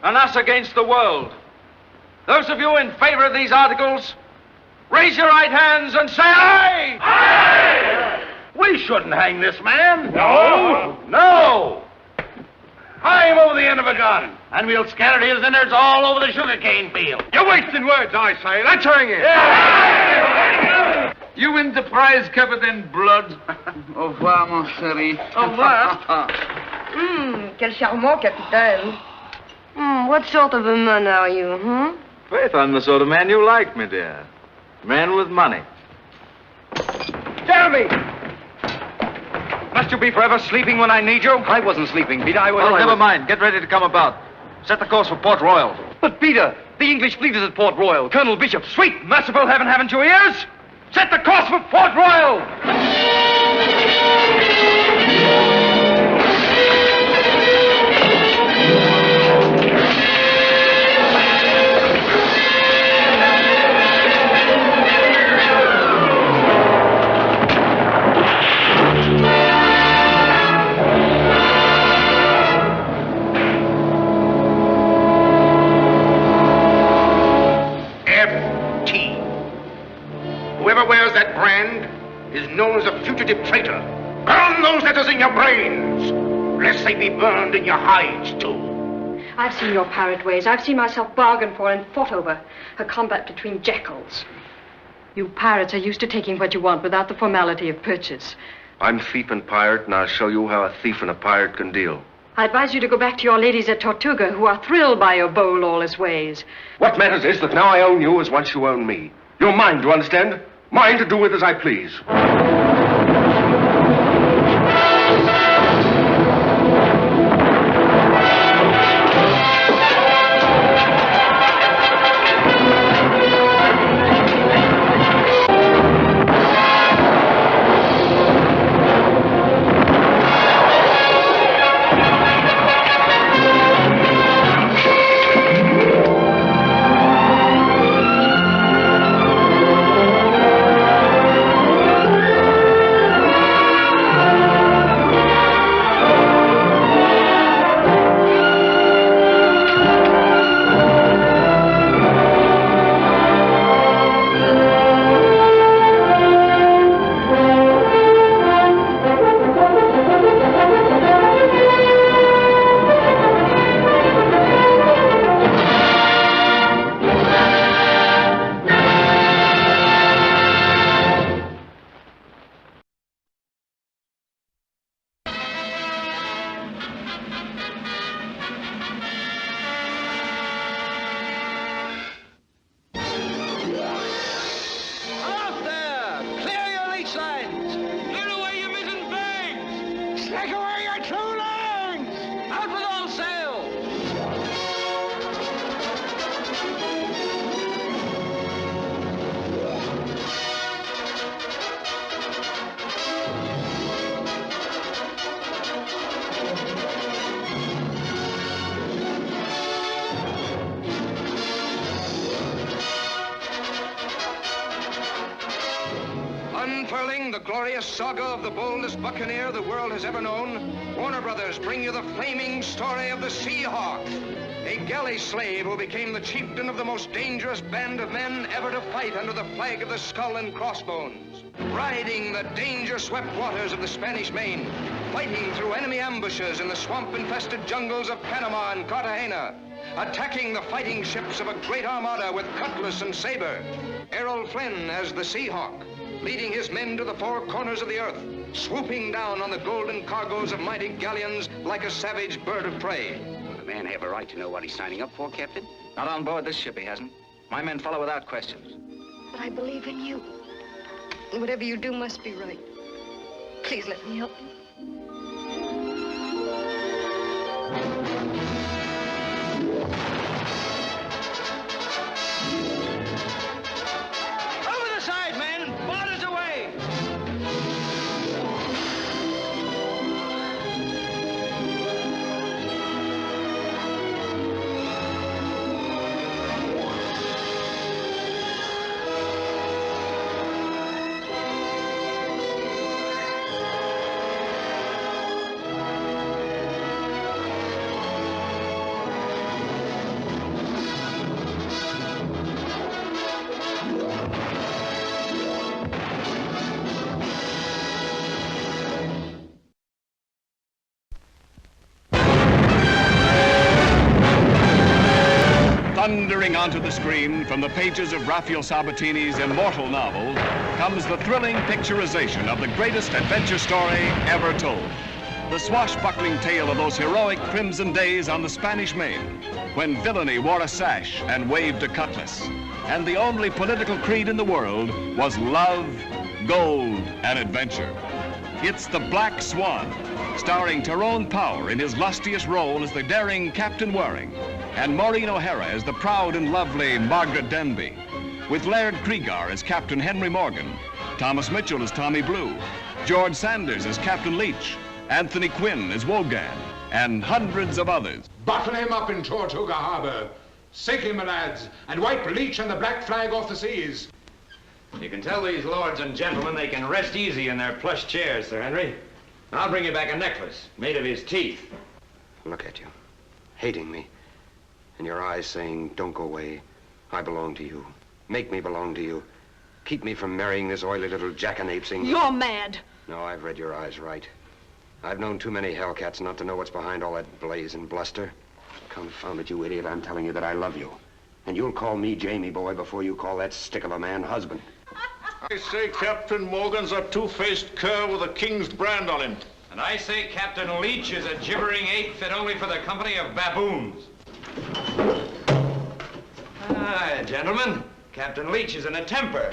and us against the world. Those of you in favor of these articles, raise your right hands and say aye! Aye! We shouldn't hang this man. No! No! Hie him over the end of a gun, and we'll scatter his innards all over the sugarcane field. You're wasting words, I say. Let's hang him. Yeah. You win the prize covered in blood. Au revoir, mon chéri. Au revoir. Quel charmant capitaine. What sort of a man are you, Faith, I'm the sort of man you like, my dear. Man with money. Jeremy! Must you be forever sleeping when I need you? I wasn't sleeping, Peter. Well, never mind. Get ready to come about. Set the course for Port Royal. But, Peter, the English fleet is at Port Royal. Colonel Bishop. Sweet, merciful heaven, haven't you ears? Set the course for Port Royal! Whoever wears that brand is known as a fugitive traitor. Burn those letters in your brains, lest they be burned in your hides, too. I've seen your pirate ways. I've seen myself bargained for and fought over. A combat between jackals. You pirates are used to taking what you want without the formality of purchase. I'm thief and pirate, and I'll show you how a thief and a pirate can deal. I advise you to go back to your ladies at Tortuga, who are thrilled by your bold, lawless ways. What matters is that now I own you as once you own me. You're mine, do you understand? Mine to do with as I please. Unfurling the glorious saga of the boldest buccaneer the world has ever known, Warner Brothers bring you the flaming story of the Sea Hawk, a galley slave who became the chieftain of the most dangerous band of men ever to fight under the flag of the Skull and Crossbones, riding the danger-swept waters of the Spanish Main, fighting through enemy ambushes in the swamp-infested jungles of Panama and Cartagena, attacking the fighting ships of a great armada with cutlass and saber. Errol Flynn as the Sea Hawk, leading his men to the four corners of the earth, swooping down on the golden cargoes of mighty galleons like a savage bird of prey. Will the man have a right to know what he's signing up for, Captain? Not on board this ship, he hasn't. My men follow without questions. But I believe in you. And whatever you do must be right. Please let me help you. Firing onto the screen from the pages of Raphael Sabatini's immortal novel comes the thrilling picturization of the greatest adventure story ever told. The swashbuckling tale of those heroic crimson days on the Spanish Main, when villainy wore a sash and waved a cutlass, and the only political creed in the world was love, gold, and adventure. It's The Black Swan, starring Tyrone Power in his lustiest role as the daring Captain Waring, and Maureen O'Hara as the proud and lovely Margaret Denby, with Laird Cregar as Captain Henry Morgan, Thomas Mitchell as Tommy Blue, George Sanders as Captain Leach, Anthony Quinn as Wogan, and hundreds of others. Bottle him up in Tortuga Harbor. Sink him, my lads, and wipe Leach and the black flag off the seas. You can tell these lords and gentlemen they can rest easy in their plush chairs, Sir Henry. I'll bring you back a necklace made of his teeth. Look at you, hating me, and your eyes saying, don't go away. I belong to you. Make me belong to you. Keep me from marrying this oily little jackanapesing. You're mad. No, I've read your eyes right. I've known too many hellcats not to know what's behind all that blaze and bluster. Confound it, you idiot, I'm telling you that I love you. And you'll call me Jamie boy before you call that stick of a man husband. I say Captain Morgan's a two-faced cur with a king's brand on him. And I say Captain Leach is a gibbering ape fit only for the company of baboons. Gentlemen, Captain Leach is in a temper.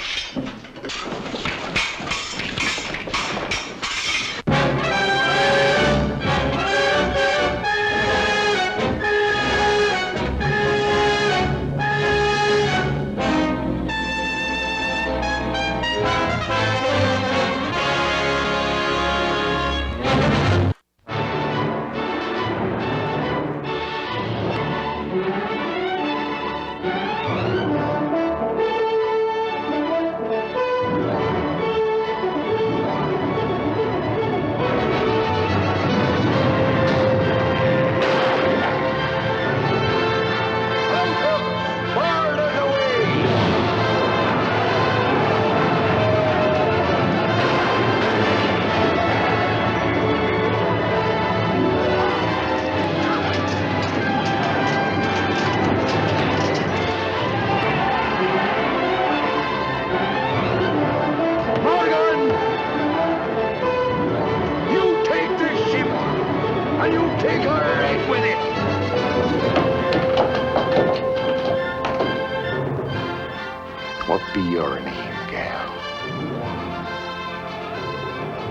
What be your name, gal?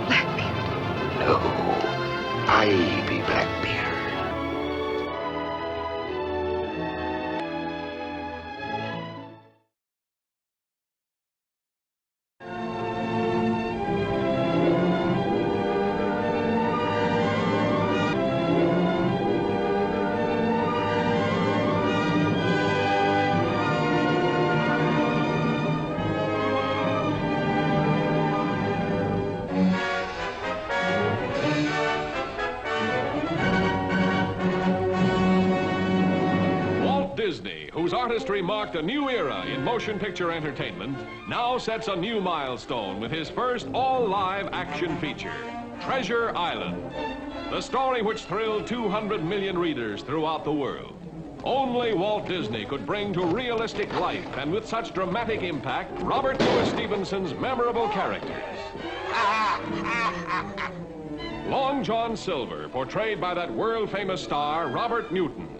Blackbeard. No, I be Blackbeard. Disney, whose artistry marked a new era in motion picture entertainment, now sets a new milestone with his first all-live action feature, Treasure Island, the story which thrilled 200 million readers throughout the world. Only Walt Disney could bring to realistic life, and with such dramatic impact, Robert Louis Stevenson's memorable characters. Long John Silver, portrayed by that world-famous star, Robert Newton.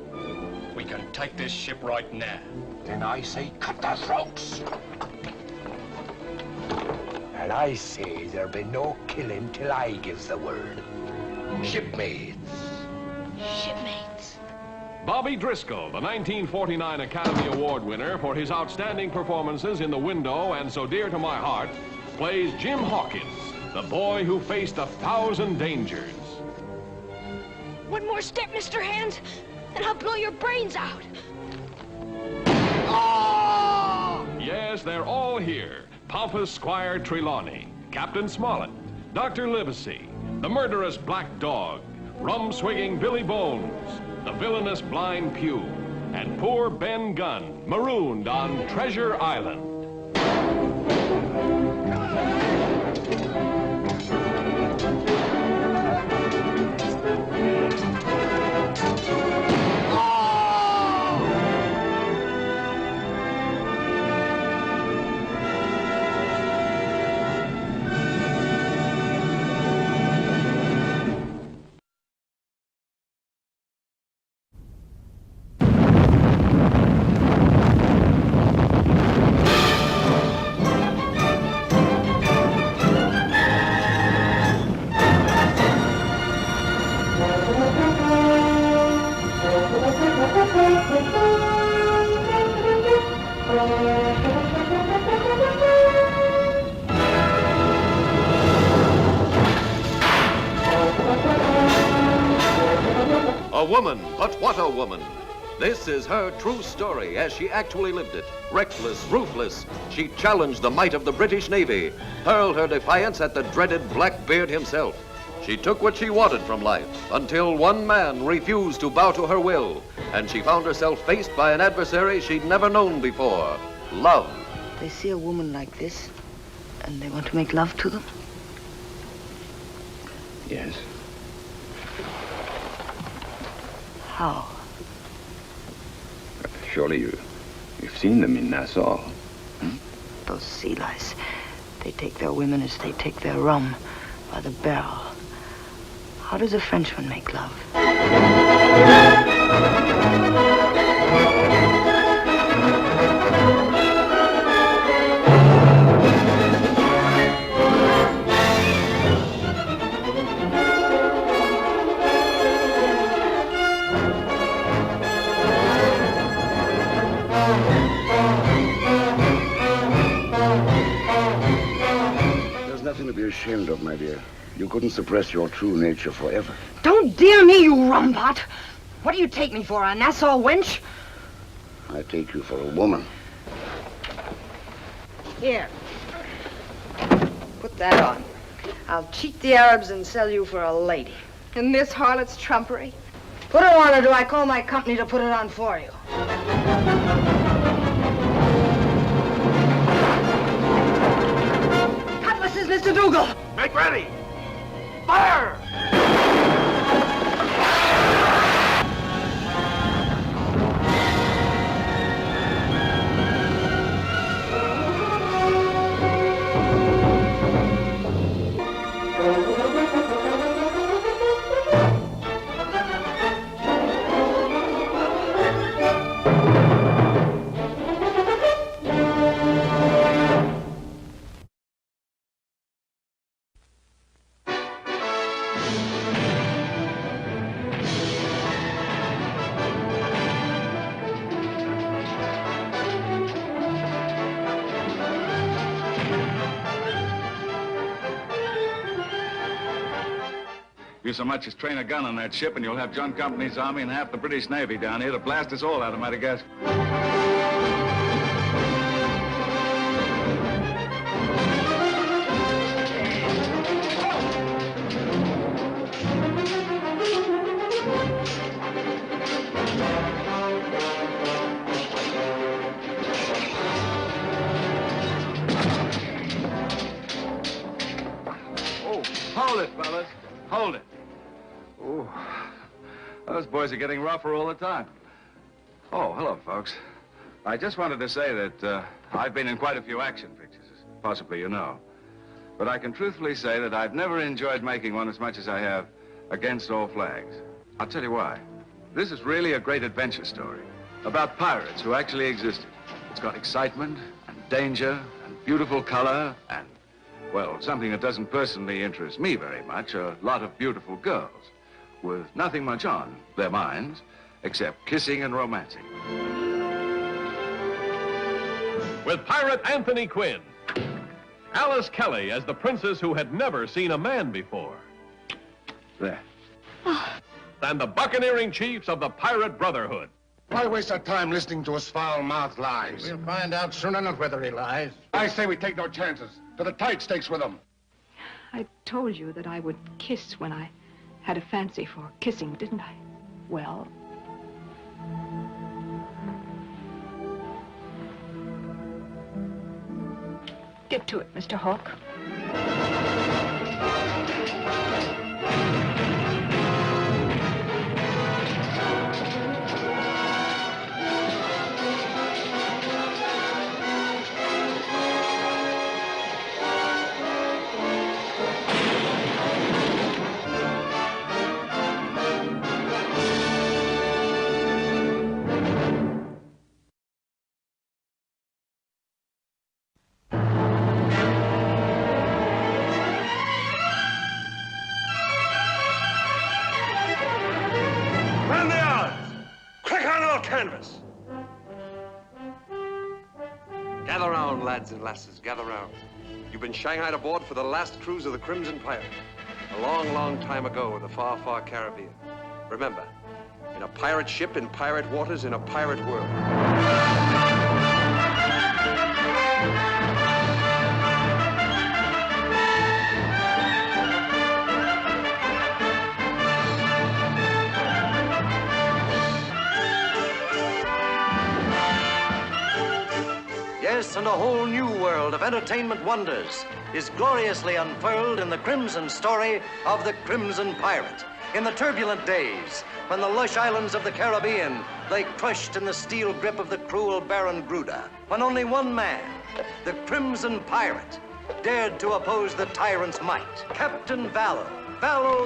We can take this ship right now. Then I say cut their throats. And I say there be no killing till I gives the word. Shipmates. Shipmates. Bobby Driscoll, the 1949 Academy Award winner for his outstanding performances in The Window and So Dear to My Heart, plays Jim Hawkins, the boy who faced 1,000 dangers. One more step, Mr. Hands, and I'll blow your brains out. Yes, they're all here. Pompous Squire Trelawney, Captain Smollett, Dr. Livesey, the murderous Black Dog, rum-swigging Billy Bones, the villainous Blind Pew, and poor Ben Gunn, marooned on Treasure Island. A woman, but what a woman. This is her true story as she actually lived it. Reckless, ruthless, she challenged the might of the British Navy, hurled her defiance at the dreaded Blackbeard himself. She took what she wanted from life until one man refused to bow to her will, and she found herself faced by an adversary she'd never known before, love. They see a woman like this, and they want to make love to them? Yes. How? Surely you've seen them in Nassau. Those sea lice. They take their women as they take their rum, by the barrel. How does a Frenchman make love? There's nothing to be ashamed of, my dear. You couldn't suppress your true nature forever. Don't dare me, you rumpot! What do you take me for, a Nassau wench? I take you for a woman. Here. Put that on. I'll cheat the Arabs and sell you for a lady. In this harlot's trumpery? Put it on, or do I call my company to put it on for you? Cutlasses, Mr. Dougal! Make ready! Fire! You so much as train a gun on that ship, and you'll have John Company's army and half the British Navy down here to blast us all out of Madagascar. Oh, hold it, fellas. Hold it. Oh, those boys are getting rougher all the time. Oh, hello, folks. I just wanted to say that I've been in quite a few action pictures, as possibly you know. But I can truthfully say that I've never enjoyed making one as much as I have Against All Flags. I'll tell you why. This is really a great adventure story about pirates who actually existed. It's got excitement and danger and beautiful color and, well, something that doesn't personally interest me very much, a lot of beautiful girls with nothing much on their minds except kissing and romancing. With pirate Anthony Quinn, Alice Kelly as the princess who had never seen a man before. There. And the buccaneering chiefs of the Pirate Brotherhood. Why waste our time listening to his foul-mouthed lies? We'll find out soon enough whether he lies. I say we take no chances. To the tight stakes with him. I told you that I would kiss when I had a fancy for kissing, didn't I? Well, get to it, Mr. Hawke. Gather round, lads and lasses, gather round. You've been shanghaied aboard for the last cruise of the Crimson Pirate. A long, long time ago in the far, far Caribbean. Remember, in a pirate ship, in pirate waters, in a pirate world. Yes, and a whole new world of entertainment wonders is gloriously unfurled in the crimson story of the Crimson Pirate. In the turbulent days when the lush islands of the Caribbean lay crushed in the steel grip of the cruel Baron Gruda, when only one man, the Crimson Pirate, dared to oppose the tyrant's might. Captain Vallo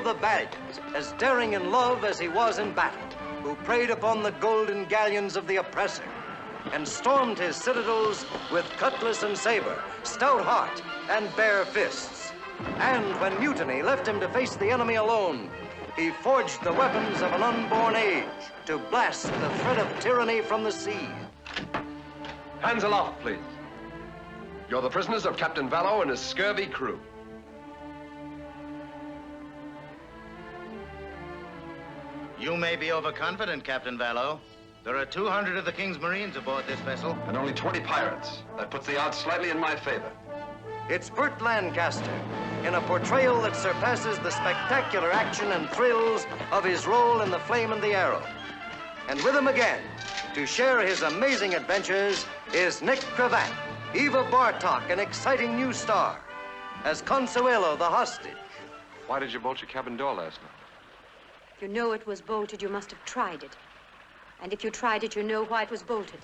the Valiant, as daring in love as he was in battle, who preyed upon the golden galleons of the oppressor and stormed his citadels with cutlass and saber, stout heart and bare fists. And when mutiny left him to face the enemy alone, he forged the weapons of an unborn age to blast the threat of tyranny from the sea. Hands aloft, please. You're the prisoners of Captain Vallo and his scurvy crew. You may be overconfident, Captain Vallo. There are 200 of the King's Marines aboard this vessel. And only 20 pirates. That puts the odds slightly in my favor. It's Burt Lancaster in a portrayal that surpasses the spectacular action and thrills of his role in The Flame and the Arrow. And with him again, to share his amazing adventures, is Nick Cravat, Eva Bartok, an exciting new star, as Consuelo, the hostage. Why did you bolt your cabin door last night? If you know it was bolted, you must have tried it. And if you tried it, you know why it was bolted.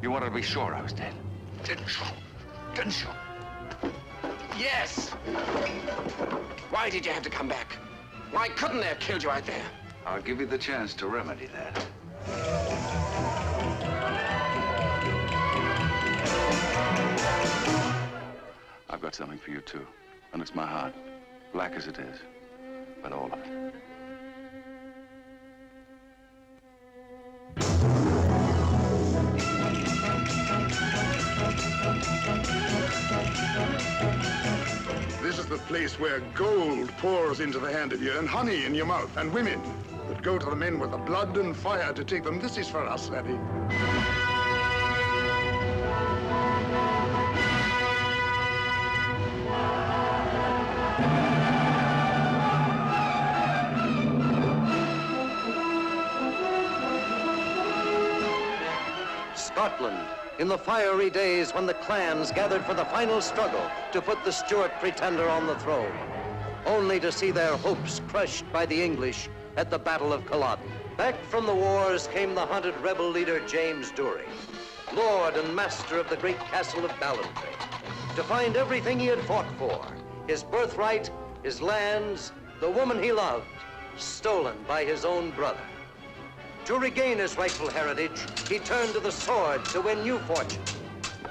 You wanted to be sure I was dead, didn't you? Didn't you? Yes! Why did you have to come back? Why couldn't they have killed you out there? I'll give you the chance to remedy that. I've got something for you, too. And it's my heart. Black as it is. But all of it. This is the place where gold pours into the hand of you and honey in your mouth, and women that go to the men with the blood and fire to take them. This is for us, laddie. Scotland, in the fiery days when the clans gathered for the final struggle to put the Stuart pretender on the throne, only to see their hopes crushed by the English at the Battle of Culloden. Back from the wars came the hunted rebel leader James Dury, lord and master of the great castle of Ballantrae, to find everything he had fought for, his birthright, his lands, the woman he loved, stolen by his own brother. To regain his rightful heritage, he turned to the sword to win new fortune,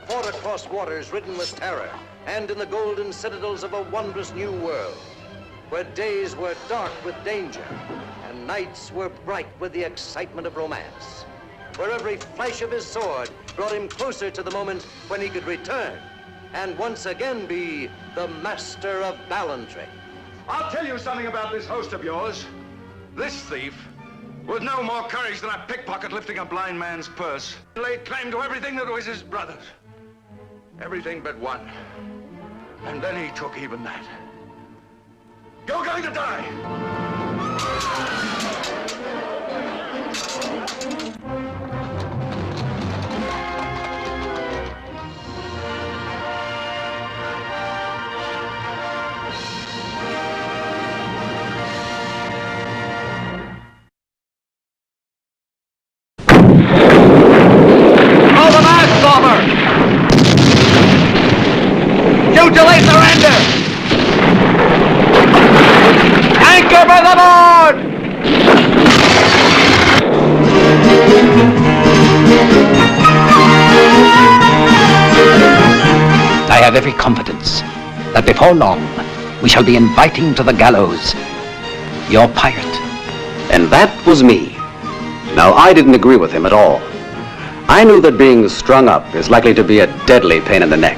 fought across waters ridden with terror, and in the golden citadels of a wondrous new world, where days were dark with danger, and nights were bright with the excitement of romance, where every flash of his sword brought him closer to the moment when he could return and once again be the master of Ballantrae. I'll tell you something about this host of yours. This thief, with no more courage than a pickpocket lifting a blind man's purse, laid claim to everything that was his brother's. Everything but one. And then he took even that. You're going to die! refute till they surrender! Anchor by the board! I have every confidence that before long we shall be inviting to the gallows your pirate. And that was me. Now, I didn't agree with him at all. I knew that being strung up is likely to be a deadly pain in the neck.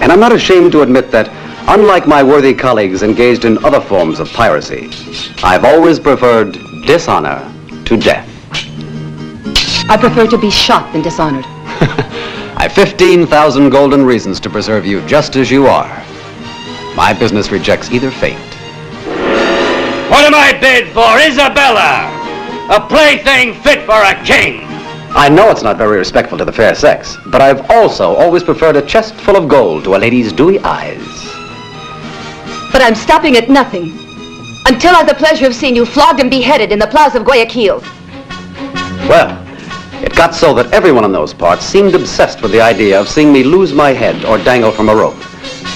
And I'm not ashamed to admit that, unlike my worthy colleagues engaged in other forms of piracy, I've always preferred dishonor to death. I prefer to be shot than dishonored. I've 15,000 golden reasons to preserve you just as you are. My business rejects either fate. What am I bid for? Isabella! A plaything fit for a king! I know it's not very respectful to the fair sex, but I've also always preferred a chest full of gold to a lady's dewy eyes. But I'm stopping at nothing until I've the pleasure of seeing you flogged and beheaded in the Plaza of Guayaquil. Well, it got so that everyone in those parts seemed obsessed with the idea of seeing me lose my head or dangle from a rope.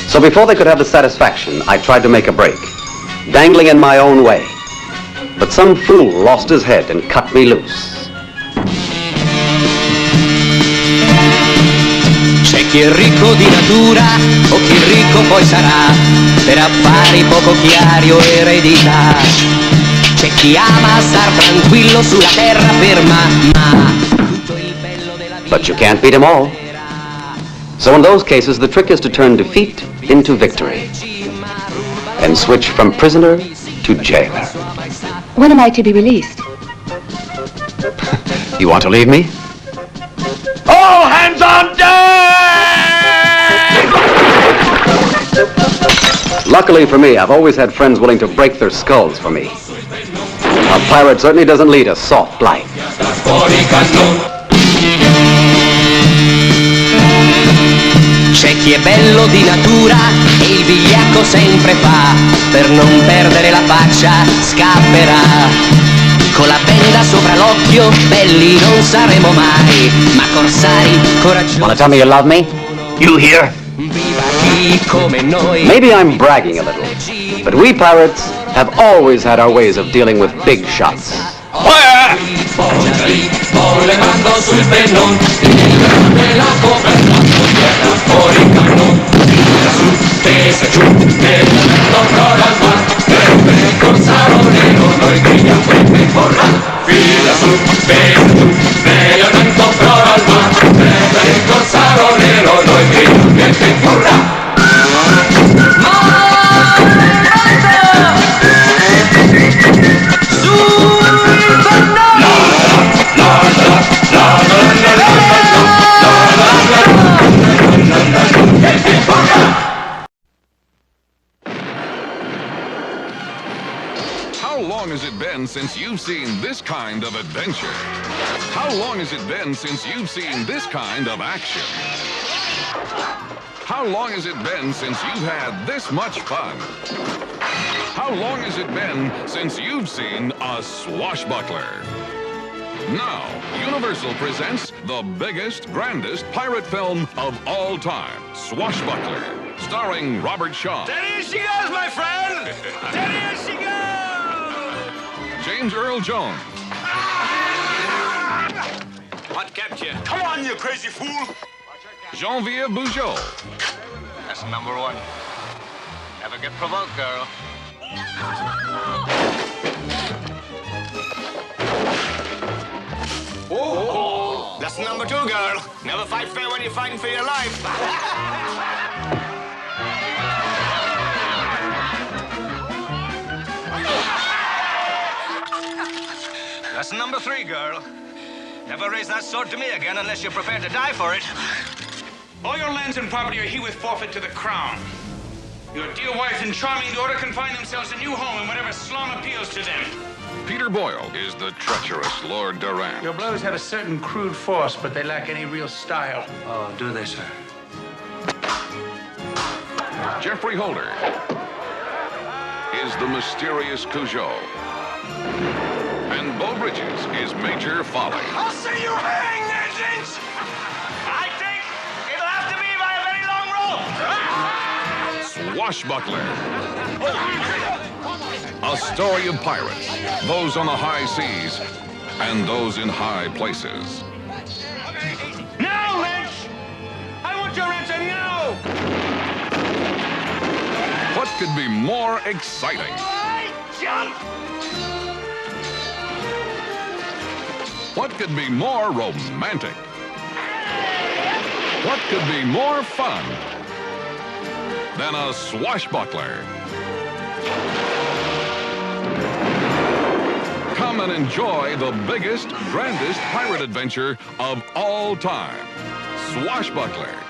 So before they could have the satisfaction, I tried to make a break, dangling in my own way. But some fool lost his head and cut me loose. C'è chi è ricco di natura o chi ricco poi sarà, per affari poco chiari o eredità. C'è chi ama star tranquillo sulla terra ferma, ma tutto il bello della vita. But you can't beat them all. So in those cases, the trick is to turn defeat into victory and switch from prisoner to jailer. When am I to be released? You want to leave me? All hands on deck! Luckily for me, I've always had friends willing to break their skulls for me. A pirate certainly doesn't lead a soft life. C'è chi è bello di natura e il vigliacco sempre fa, per non perdere la faccia scapperà. Con la benda sopra l'occhio, belli non saremo mai, ma corsari coraggiosi. Wanna tell me you love me? You here? Come noi. Maybe I'm bragging a little, but we pirates have always had our ways of dealing with big shots. Fire! Volegando sul pennone, nella coperta scoperta fuori il cannone. Tira su, tesa giù, nell'aperto ancora al mar, per corsaro nero noi gridiamo e corra. Fila su, tesa giù, nell'aperto ancora al mar, per corsaro nero noi gridiamo e corra. How long has it been since you've seen this kind of adventure? How long has it been since you've seen this kind of action? How long has it been since you've had this much fun? How long has it been since you've seen a swashbuckler? Now, Universal presents the biggest, grandest pirate film of all time, Swashbuckler, starring Robert Shaw. Steady as she goes, my friend! Steady as she goes! James Earl Jones. What kept you? Come on, you crazy fool! Geneviève Bujold. That's number one. Never get provoked, girl. Oh. That's number two, girl. Never fight fair when you're fighting for your life. That's number three, girl. Never raise that sword to me again unless you're prepared to die for it. All your lands and property are herewith forfeit to the crown. Your dear wife and charming daughter can find themselves a new home in whatever slum appeals to them. Peter Boyle is the treacherous Lord Durant. Your blows have a certain crude force, but they lack any real style. Oh, do they, sir? Jeffrey Holder is the mysterious Cujo. And Bo Bridges is Major Folly. I'll see you hang, Agents! I think it'll have to be by a very long rope. Swashbuckler. A story of pirates, those on the high seas, and those in high places. Now, Lynch! I want your answer now! What could be more exciting? Jump! What could be more romantic? What could be more fun than a swashbuckler? Come and enjoy the biggest, grandest pirate adventure of all time. Swashbuckler.